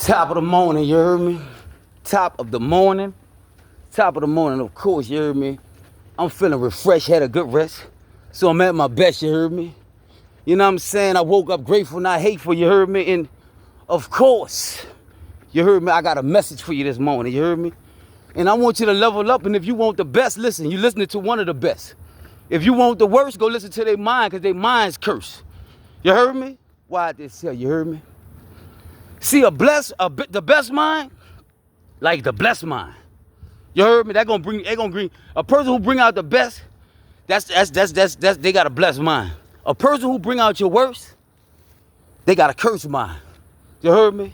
Top of the morning, you heard me? Top of the morning. Top of the morning, of course, you heard me? I'm feeling refreshed, had a good rest. So I'm at my best, you heard me? You know what I'm saying? I woke up grateful, not hateful, you heard me? And of course, you heard me? I got a message for you this morning, you heard me? And I want you to level up, and if you want the best, listen, you're listening to one of the best. If you want the worst, go listen to their mind, because their mind's cursed. You heard me? Why this here, you heard me? See, the best mind, like the blessed mind. You heard me? They gonna bring a person who bring out the best. That's they got a blessed mind. A person who bring out your worst, they got a cursed mind. You heard me?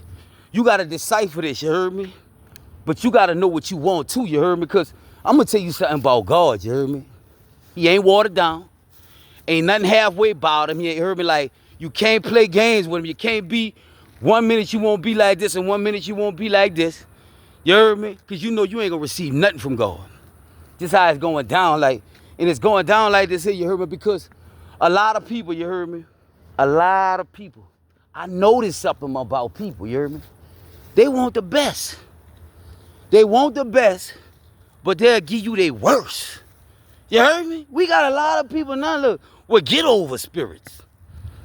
You gotta decipher this. You heard me? But you gotta know what you want too. You heard me? Because I'm gonna tell you something about God. You heard me? He ain't watered down. Ain't nothing halfway about him. You heard me? Like, you can't play games with him. You can't be 1 minute you won't be like this and 1 minute you won't be like this. You heard me? Because you know you ain't gonna receive nothing from God. This how it's going down, like, and it's going down like this here, you heard me? Because a lot of people, you heard me? A lot of people. I noticed something about people, you heard me? They want the best. They want the best, but they'll give you their worst. You heard me? We got a lot of people now, look, with get over spirits.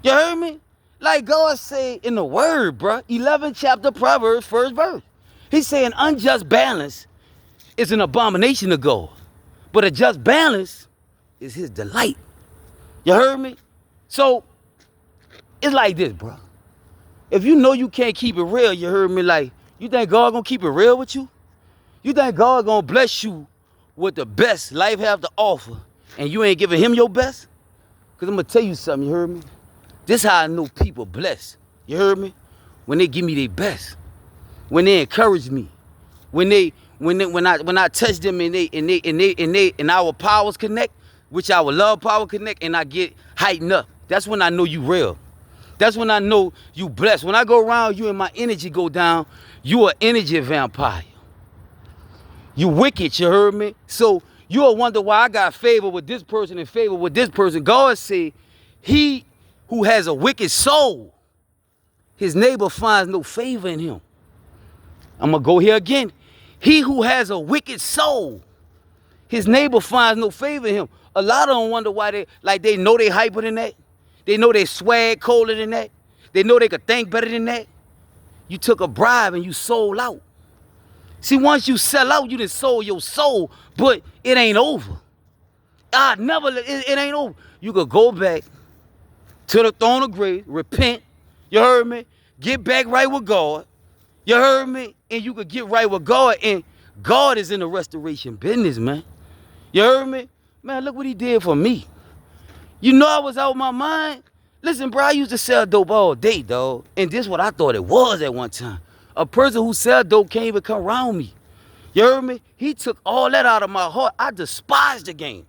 You heard me? Like God say in the word, bruh, 11th chapter, Proverbs, 1st verse. He's saying unjust balance is an abomination to God, but a just balance is his delight. You heard me? So it's like this, bro. If you know you can't keep it real, you heard me, like, you think God gonna keep it real with you? You think God gonna bless you with the best life have to offer and you ain't giving him your best? Because I'm gonna tell you something, you heard me? This how I know people blessed. You heard me? When they give me their best. When they encourage me. When I touch them and our powers connect, which our love power connect, and I get heightened up. That's when I know you real. That's when I know you blessed. When I go around you and my energy go down, you an energy vampire. You wicked, you heard me? So you'll wonder why I got favor with this person and favor with this person. God said, he who has a wicked soul, his neighbor finds no favor in him. I'm going to go here again. He who has a wicked soul, his neighbor finds no favor in him. A lot of them wonder why they know they hyper than that. They know they swag colder than that. They know they could think better than that. You took a bribe and you sold out. See, once you sell out, you done sold your soul, but it ain't over. It ain't over. You could go back to the throne of grace, repent, you heard me? Get back right with God, you heard me? And you could get right with God, and God is in the restoration business, man. You heard me? Man, look what he did for me. You know I was out of my mind? Listen, bro, I used to sell dope all day, dog. And this is what I thought it was at one time. A person who sell dope can't even come around me. You heard me? He took all that out of my heart. I despised the game.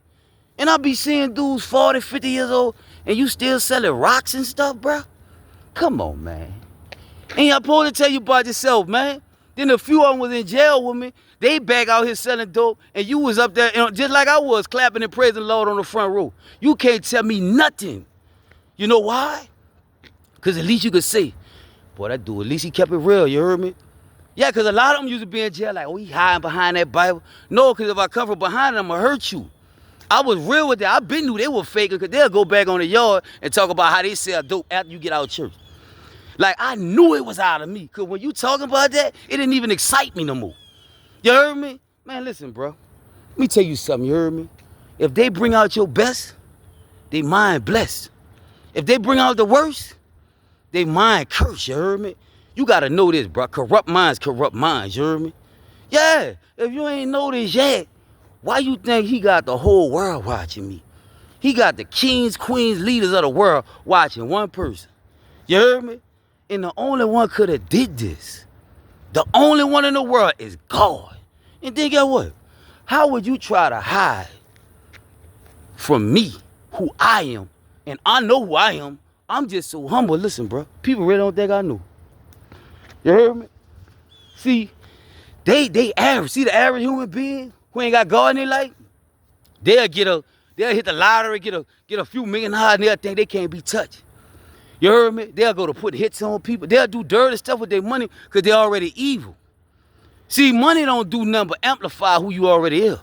And I be seeing dudes 40, 50 years old, and you still selling rocks and stuff, bro? Come on, man. Ain't I supposed to tell you about yourself, man? Then a few of them was in jail with me. They back out here selling dope, and you was up there, just like I was, clapping and praising the Lord on the front row. You can't tell me nothing. You know why? Because at least you could say, boy, that dude, at least he kept it real, you heard me? Yeah, because a lot of them used to be in jail like, oh, he hiding behind that Bible. No, because if I come from behind them, I'm going to hurt you. I was real with that. I been knew they were faking because they'll go back on the yard and talk about how they sell dope after you get out of church. Like, I knew it was out of me. Because when you talking about that, it didn't even excite me no more. You heard me? Man, listen, bro. Let me tell you something, you heard me? If they bring out your best, they mind blessed. If they bring out the worst, they mind cursed, you heard me? You got to know this, bro. Corrupt minds, you heard me? Yeah, if you ain't know this yet, why you think he got the whole world watching me? He got the kings, queens, leaders of the world watching one person. You heard me? And the only one could have did this. The only one in the world is God. And then guess what? How would you try to hide from me, who I am? And I know who I am. I'm just so humble. Listen, bro. People really don't think I know. You heard me? See, they average. See the average human being who ain't got God in their life? They'll hit the lottery, get a few million dollars, and they'll think they can't be touched. You heard me? They'll go to put hits on people. They'll do dirty stuff with their money because they're already evil. See, money don't do nothing but amplify who you already is.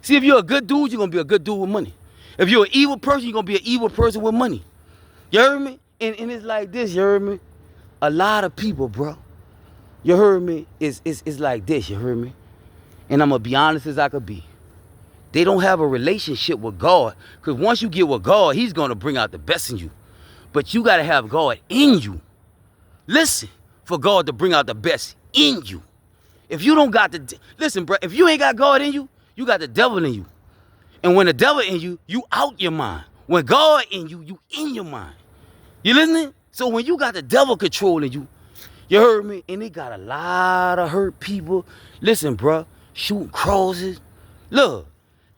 See, if you're a good dude, you're going to be a good dude with money. If you're an evil person, you're going to be an evil person with money. You heard me? And it's like this, you heard me? A lot of people, bro, you heard me, it's like this, you heard me? And I'm going to be honest as I could be. They don't have a relationship with God, because once you get with God, he's going to bring out the best in you. But you got to have God in you. Listen, for God to bring out the best in you. If you don't got the, listen, bro, if you ain't got God in you, you got the devil in you. And when the devil in you, you out your mind. When God in you, you in your mind. You listening? So when you got the devil controlling you, you heard me? And they got a lot of hurt people. Listen, bro, shooting crosses. Look,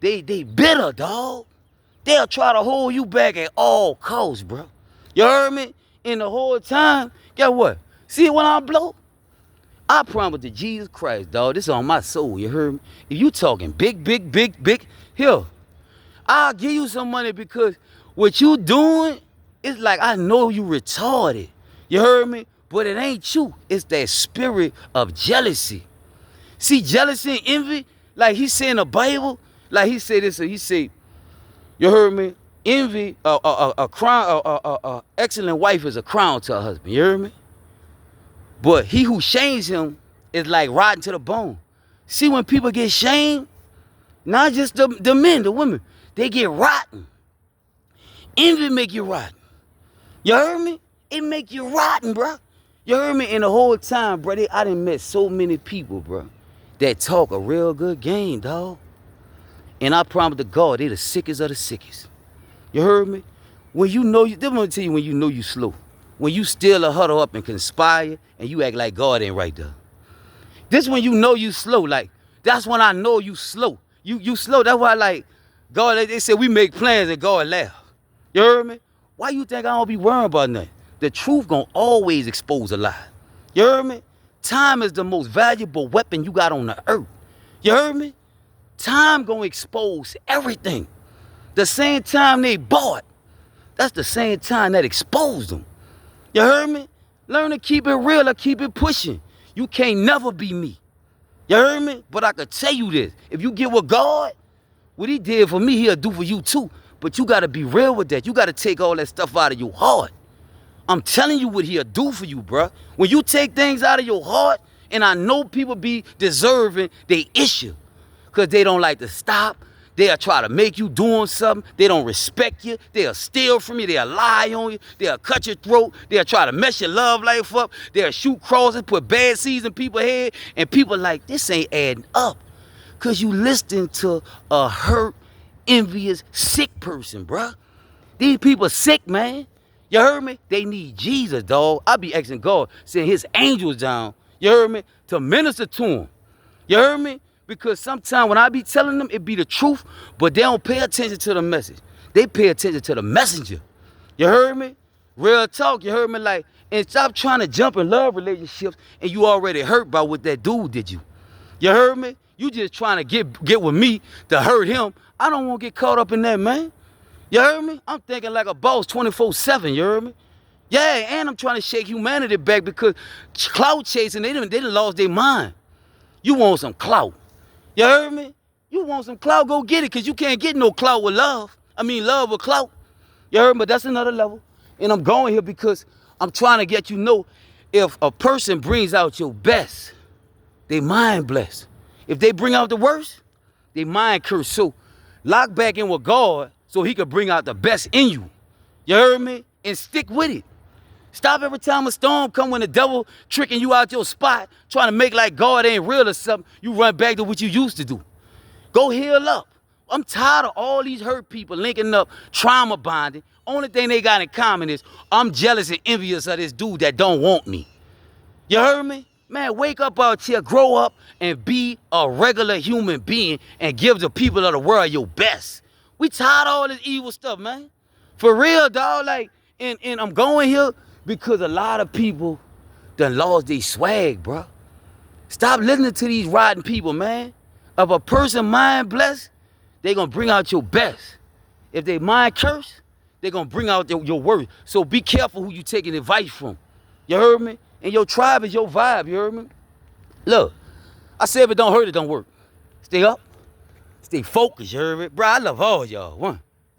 they bitter, dog. They'll try to hold you back at all costs, bro. You heard me? And the whole time, guess what? See when I blow? I promise to Jesus Christ, dog, this is on my soul, you heard me? If you talking big, here, I'll give you some money because what you doing, it's like I know you retarded. You heard me? But it ain't you. It's that spirit of jealousy. See, jealousy and envy, like he said in the Bible, like he said this, he said, you heard me? Envy, a crown, excellent wife is a crown to her husband. You heard me? But he who shames him is like rotten to the bone. See, when people get shamed, not just the men, the women, they get rotten. Envy make you rotten. You heard me? It make you rotten, bro. You heard me? And the whole time, bro, I done met so many people, bro, that talk a real good game, dog. And I promise to God, they the sickest of the sickest. You heard me? When you know, they're gonna tell you when you know you slow. When you still a huddle up and conspire and you act like God ain't right there. This when you know you slow, like, that's when I know you slow. You slow, that's why like, God, they say we make plans and God laugh. You heard me? Why you think I don't be worrying about nothing? The truth gonna always expose a lie. You heard me? Time is the most valuable weapon you got on the earth. You heard me? Time gonna expose everything. The same time they bought, that's the same time that exposed them. You heard me? Learn to keep it real or keep it pushing. You can't never be me. You heard me? But I could tell you this. If you get with God, what he did for me, he'll do for you too. But you got to be real with that. You got to take all that stuff out of your heart. I'm telling you what he'll do for you, bruh. When you take things out of your heart, and I know people be deserving they issue because they don't like to stop. They'll try to make you doing something. They don't respect you. They'll steal from you. They'll lie on you. They'll cut your throat. They'll try to mess your love life up. They'll shoot crosses, put bad seeds in people's head. And people like, this ain't adding up. Because you listening to a hurt, envious, sick person, bruh. These people sick, man. You heard me? They need Jesus, dog. I be asking God, send his angels down, you heard me, to minister to them. You heard me? Because sometimes when I be telling them, it be the truth, but they don't pay attention to the message. They pay attention to the messenger. You heard me? Real talk, you heard me? Like, and stop trying to jump in love relationships and you already hurt by what that dude did you. You heard me? You just trying to get with me to hurt him. I don't want to get caught up in that, man. You heard me? I'm thinking like a boss 24/7, you heard me? Yeah, and I'm trying to shake humanity back because clout chasing, they done lost their mind. You want some clout. You heard me? You want some clout, go get it, because you can't get no clout with love. I mean, love with clout. You heard me? But that's another level. And I'm going here because I'm trying to get you know, if a person brings out your best, they mind blessed. If they bring out the worst, they mind cursed. So lock back in with God so he could bring out the best in you. You heard me? And stick with it. Stop every time a storm come when the devil tricking you out your spot, trying to make like God ain't real or something. You run back to what you used to do. Go heal up. I'm tired of all these hurt people linking up, trauma bonding. Only thing they got in common is I'm jealous and envious of this dude that don't want me. You heard me? Man, wake up out here, grow up, and be a regular human being and give the people of the world your best. We tired of all this evil stuff, man. For real, dog. Like, and I'm going here because a lot of people done lost their swag, bro. Stop listening to these rotten people, man. If a person mind blessed, they gonna bring out your best. If they mind cursed, they're gonna bring out your worth. So be careful who you taking advice from. You heard me? And your tribe is your vibe, you heard me? Look, I said if it don't hurt, it don't work. Stay up, stay focused, you heard me? Bro, I love all y'all. One.